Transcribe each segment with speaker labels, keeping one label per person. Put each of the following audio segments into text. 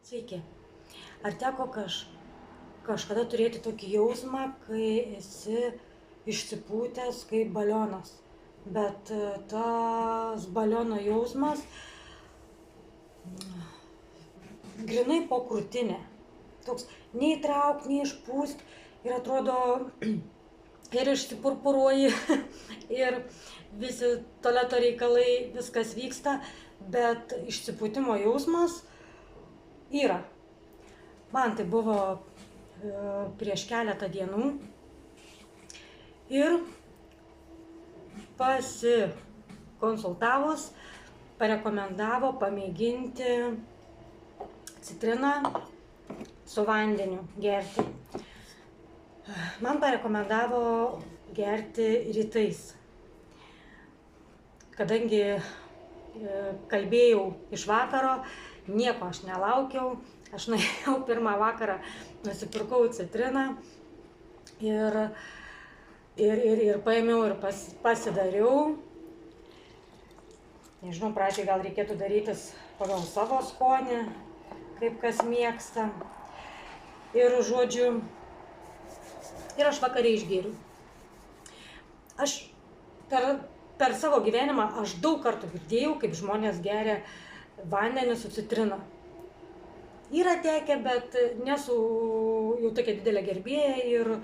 Speaker 1: Sveiki. Ar teko kažkada turėti tokį jausmą, kai esi išsipūtęs kaip balionas, bet tas baliono jausmas grinai po krūtinę. Toks neįtrauk, neišpūst ir atrodo ir išsipurpuruoji ir visi tualeto reikalai, viskas vyksta, bet išsipūtimo jausmas yra. Man tai buvo prieš keletą dienų ir pasikonsultavus parekomendavo pamėginti citriną su vandeniu gerti. Man parekomendavo gerti rytais. Kadangi kalbėjau iš vakaro, nieko aš nelaukiau, aš nuėjau pirmą vakarą, nusipirkau citriną ir paėmiau ir pasidariau. Nežinau, pradžiai gal reikėtų darytis pagal savo skonį, kaip kas mėgsta. Ir žodžiu, ir aš vakare išgėriau. Aš per savo gyvenimą aš daug kartų girdėjau, kaip žmonės geria vandenį su citrina. Yra tekę, bet nesu jau tokia didelė gerbėja ir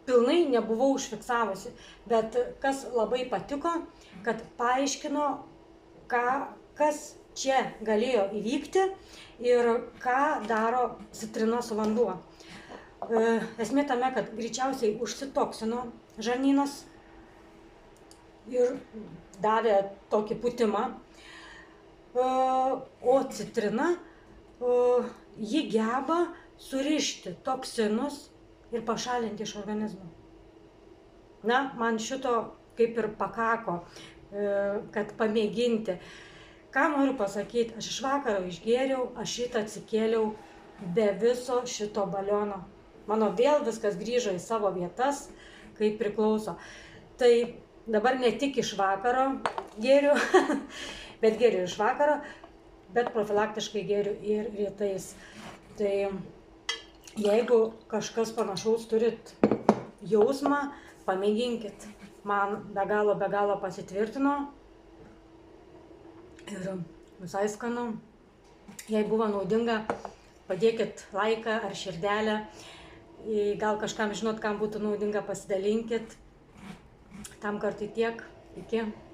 Speaker 1: pilnai nebuvau užfiksavusi. Bet kas labai patiko, kad paaiškino, kas čia galėjo įvykti ir ką daro citrina su vanduo. Esmė tame, kad greičiausiai užsitoksino žarnynas ir davė tokį pūtimą. O citrina, ji geba surišti toksinus ir pašalinti iš organizmo. Na, man šito kaip ir pakako, kad pamėginti. Ką noriu pasakyti, aš iš vakaro išgėriau, aš šitą atsikėliau be viso šito baliono. Mano vėl viskas grįžo į savo vietas, kaip priklauso. Tai dabar ne tik iš vakaro gėriu, bet geriu iš vakaro, bet profilaktiškai geriu ir rytais. Tai jeigu kažkas panašaus turit jausmą, pamėginkit. Man be galo pasitvirtino ir visai skanu. Jei buvo naudinga, padėkit laiką ar širdelę. Gal kažkam žinot, kam būtų naudinga, pasidalinkit. Tam kartui tiek. Iki.